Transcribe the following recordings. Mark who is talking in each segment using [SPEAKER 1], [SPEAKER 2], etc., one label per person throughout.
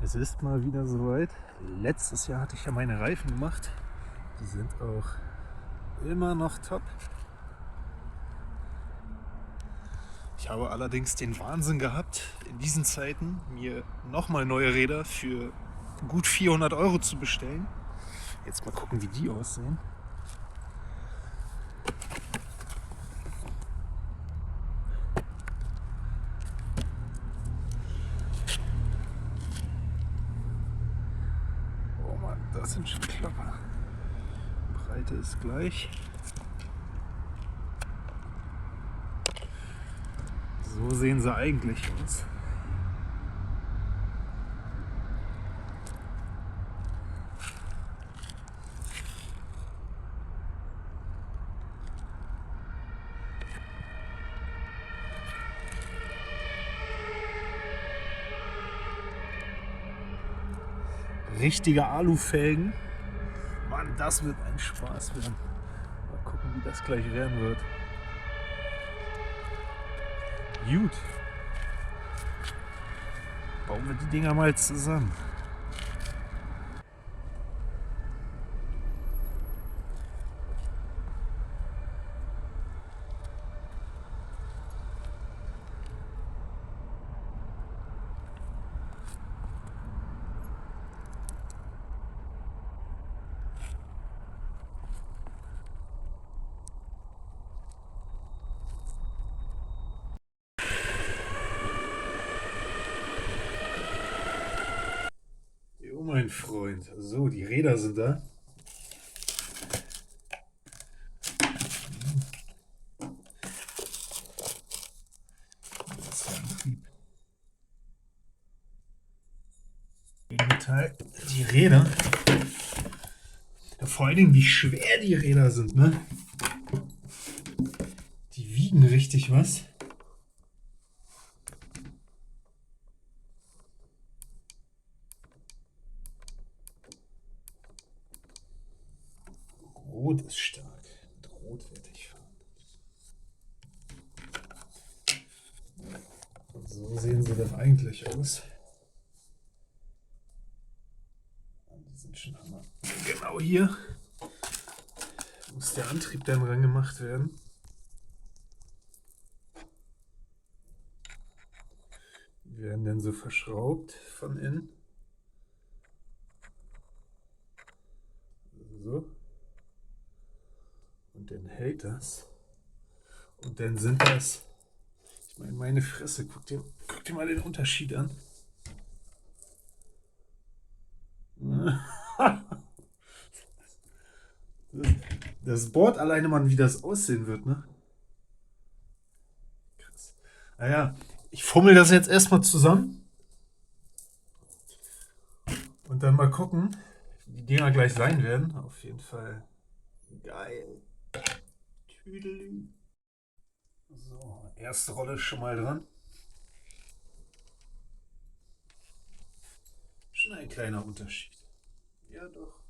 [SPEAKER 1] Es ist mal wieder soweit. Letztes Jahr hatte ich ja meine Reifen gemacht. Die sind auch immer noch top. Ich habe allerdings den Wahnsinn gehabt, in diesen Zeiten mir nochmal neue Räder für gut 400 Euro zu bestellen. Jetzt mal gucken, wie die aussehen. Oh Mann, das sind schon Klopper. Breite ist gleich. So sehen sie eigentlich aus. Richtige Alufelgen. Mann, das wird ein Spaß werden. Mal gucken, wie das gleich werden wird. Gut. Bauen wir die Dinger mal zusammen. Jo, mein Freund. So, die Räder sind da. Das ist der Antrieb. Metall. Die Räder. Ja, vor allen Dingen, wie schwer die Räder sind, ne? Die wiegen richtig was. Rot ist stark. Mit Rot werde ich fahren. Und so sehen sie dann eigentlich aus. Die sind schon hammer. Genau hier muss der Antrieb dann ran gemacht werden. Die werden dann so verschraubt von innen. So. Und dann hält das. Und dann sind das, ich meine, meine Fresse, guck dir mal den Unterschied an. Das Board alleine mal, wie das aussehen wird, ne? Krass. Naja, ich fummel das jetzt erstmal zusammen. Und dann mal gucken, wie die Dinger gleich sein werden. Auf jeden Fall geil. Tüdelü. So, erste Rolle schon mal dran. Schon ein kleiner Unterschied. Ja, doch.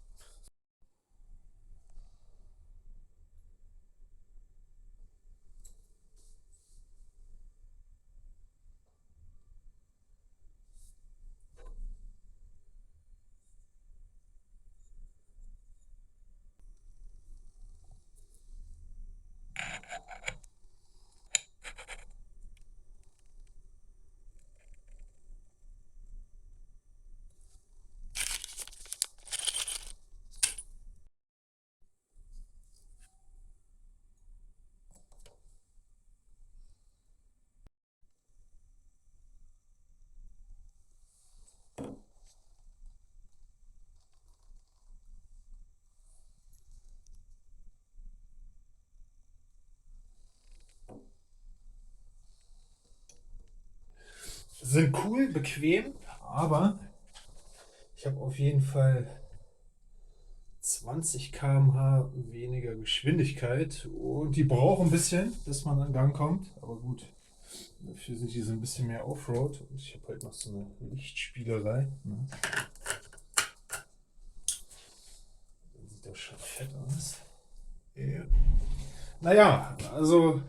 [SPEAKER 1] Sind cool, bequem, aber ich habe auf jeden Fall 20 km/h weniger Geschwindigkeit und die brauchen ein bisschen, bis man an Gang kommt. Aber gut, dafür sind die so ein bisschen mehr Offroad und ich habe halt noch so eine Lichtspielerei. Ne? Dann sieht das schon fett aus. Ja. Naja, also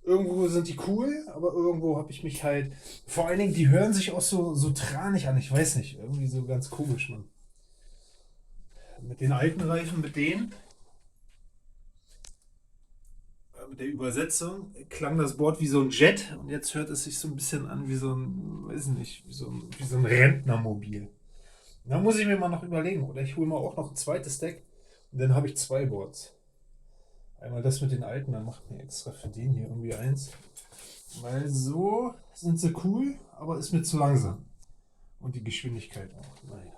[SPEAKER 1] Irgendwo sind die cool, aber irgendwo habe ich mich halt. Vor allen Dingen, die hören sich auch so tranig an. Ich weiß nicht, irgendwie so ganz komisch, man. Mit den alten Reifen, mit der Übersetzung klang das Board wie so ein Jet und jetzt hört es sich so ein bisschen an wie so ein, weiß nicht, wie so ein Rentnermobil. Da muss ich mir mal noch überlegen. Oder ich hole mal auch noch ein zweites Deck und dann habe ich zwei Boards. Einmal das mit den alten, dann macht mir extra für den hier irgendwie eins. Weil so sind sie cool, aber ist mir zu langsam. Und die Geschwindigkeit auch. Naja,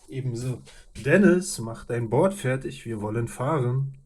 [SPEAKER 1] ebenso. Dennis, mach dein Board fertig, wir wollen fahren.